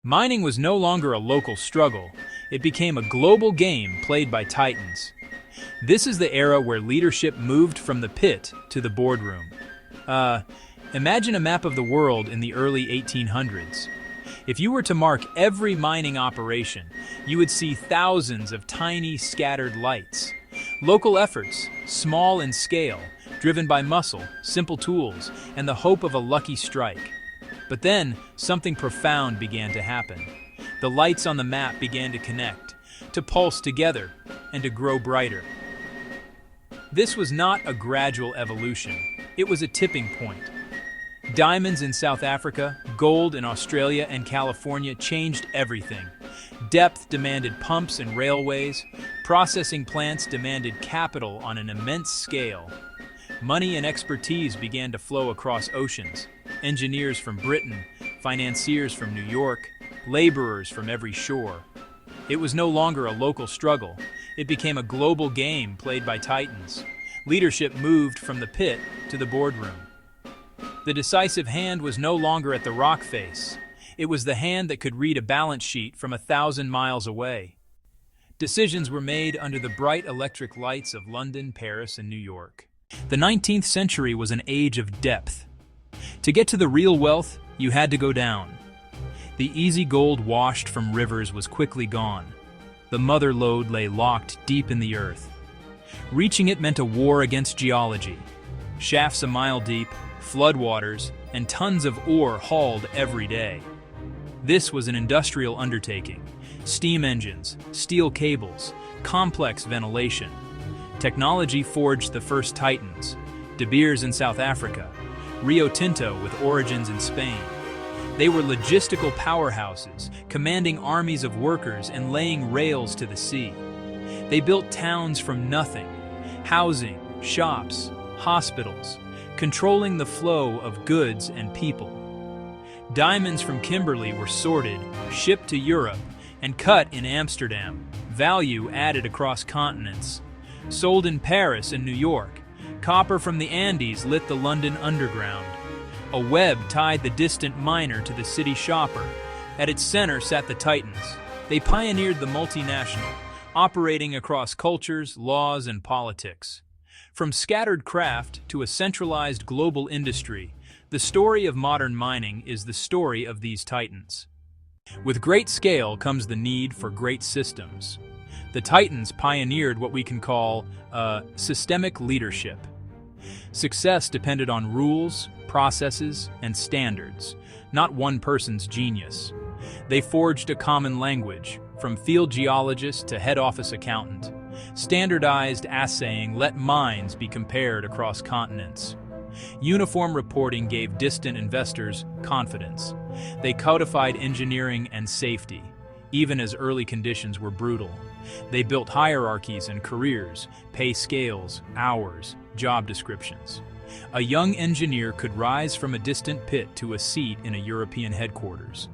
Mining was no longer a local struggle. It became a global game played by titans. This is the era where leadership moved from the pit to the boardroom. Imagine a map of the world in the early 1800s. If you were to mark every mining operation, you would see thousands of tiny, scattered lights. Local efforts, small in scale, driven by muscle, simple tools, and the hope of a lucky strike. But then, something profound began to happen. The lights on the map began to connect, to pulse together, and to grow brighter. This was not a gradual evolution. It was a tipping point. Diamonds in South Africa, gold in Australia and California changed everything. Depth demanded pumps and railways. Processing plants demanded capital on an immense scale. Money and expertise began to flow across oceans. Engineers from Britain, financiers from New York, laborers from every shore. It was no longer a local struggle. It became a global game played by titans. Leadership moved from the pit to the boardroom. The decisive hand was no longer at the rock face. It was the hand that could read a balance sheet from 1,000 miles away. Decisions were made under the bright electric lights of London, Paris, and New York. The 19th century was an age of depth. To get to the real wealth, you had to go down. The easy gold washed from rivers was quickly gone. The mother lode lay locked deep in the earth. Reaching it meant a war against geology. Shafts a mile deep, floodwaters, and tons of ore hauled every day. This was an industrial undertaking. Steam engines, steel cables, complex ventilation. Technology forged the first titans, De Beers in South Africa, Rio Tinto with origins in Spain. They were logistical powerhouses, commanding armies of workers and laying rails to the sea. They built towns from nothing, housing, shops, hospitals, controlling the flow of goods and people. Diamonds from Kimberley were sorted, shipped to Europe, and cut in Amsterdam, value added across continents. Sold in Paris and New York, copper from the Andes lit the London underground. A web tied the distant miner to the city shopper. At its center sat the titans. They pioneered the multinational, operating across cultures, laws, and politics. From scattered craft to a centralized global industry, the story of modern mining is the story of these titans. With great scale comes the need for great systems. The titans pioneered what we can call systemic leadership. Success depended on rules, processes, and standards, not one person's genius. They forged a common language, from field geologist to head office accountant. Standardized assaying let mines be compared across continents. Uniform reporting gave distant investors confidence. They codified engineering and safety, even as early conditions were brutal. They built hierarchies and careers, pay scales, hours, job descriptions. A young engineer could rise from a distant pit to a seat in a European headquarters.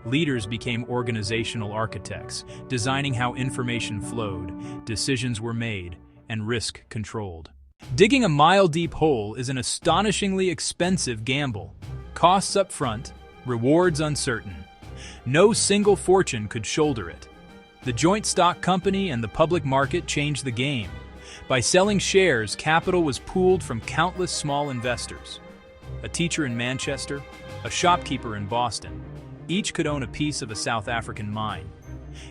Leaders became organizational architects, designing how information flowed, decisions were made, and risk controlled. Digging a mile-deep hole is an astonishingly expensive gamble. Costs up front, rewards uncertain. No single fortune could shoulder it. The joint stock company and the public market changed the game. By selling shares, capital was pooled from countless small investors. A teacher in Manchester, a shopkeeper in Boston. Each could own a piece of a South African mine.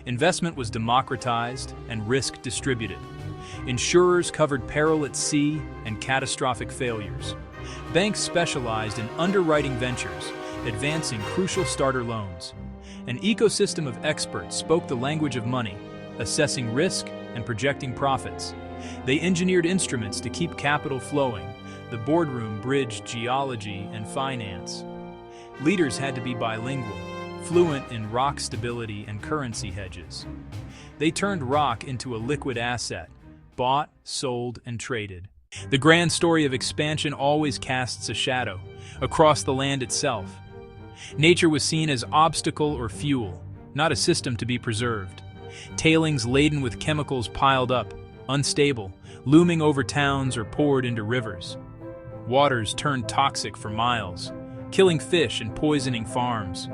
Investment was democratized and risk distributed. Insurers covered peril at sea and catastrophic failures. Banks specialized in underwriting ventures, advancing crucial starter loans. An ecosystem of experts spoke the language of money, assessing risk and projecting profits. They engineered instruments to keep capital flowing. The boardroom bridged geology and finance. Leaders had to be bilingual, fluent in rock stability and currency hedges. They turned rock into a liquid asset, bought, sold, and traded. The grand story of expansion always casts a shadow across the land itself. Nature was seen as obstacle or fuel, not a system to be preserved. Tailings laden with chemicals piled up, unstable, looming over towns or poured into rivers. Waters turned toxic for miles. killing fish and poisoning farms,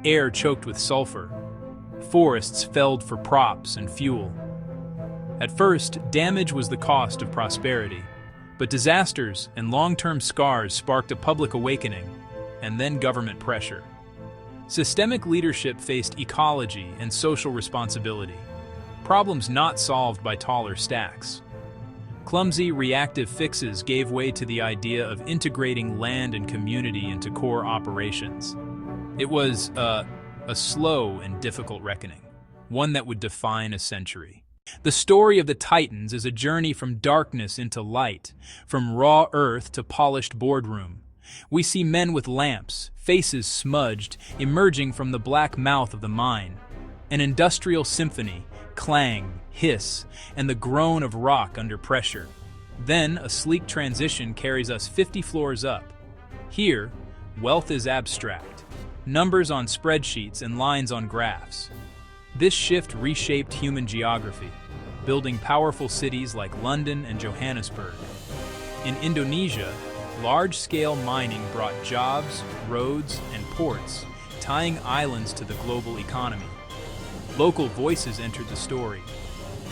air choked with sulfur, forests felled for props and fuel. At first, damage was the cost of prosperity, but disasters and long-term scars sparked a public awakening, and then government pressure. Systemic leadership faced ecology and social responsibility, problems not solved by taller stacks. Clumsy, reactive fixes gave way to the idea of integrating land and community into core operations. It was a slow and difficult reckoning, one that would define a century. The story of the Titans is a journey from darkness into light, from raw earth to polished boardroom. We see men with lamps, faces smudged, emerging from the black mouth of the mine. An industrial symphony, clang, hiss, and the groan of rock under pressure. Then a sleek transition carries us 50 floors up. Here, wealth is abstract, numbers on spreadsheets and lines on graphs. This shift reshaped human geography, building powerful cities like London and Johannesburg. In Indonesia, large-scale mining brought jobs, roads, and ports, tying islands to the global economy. Local voices entered the story.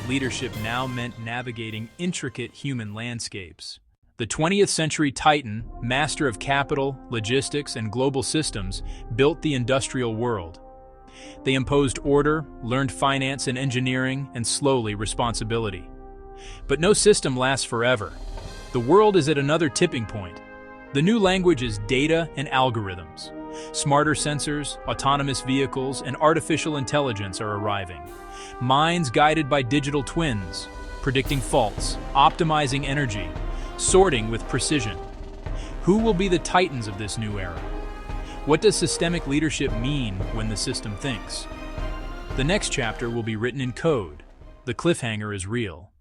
Leadership now meant navigating intricate human landscapes. The 20th century Titan, master of capital, logistics, and global systems, built the industrial world. They imposed order, learned finance and engineering, and slowly responsibility. But no system lasts forever. The world is at another tipping point. The new language is data and algorithms. Smarter sensors, autonomous vehicles, and artificial intelligence are arriving. Minds guided by digital twins, predicting faults, optimizing energy, sorting with precision. Who will be the titans of this new era? What does systemic leadership mean when the system thinks? The next chapter will be written in code. The cliffhanger is real.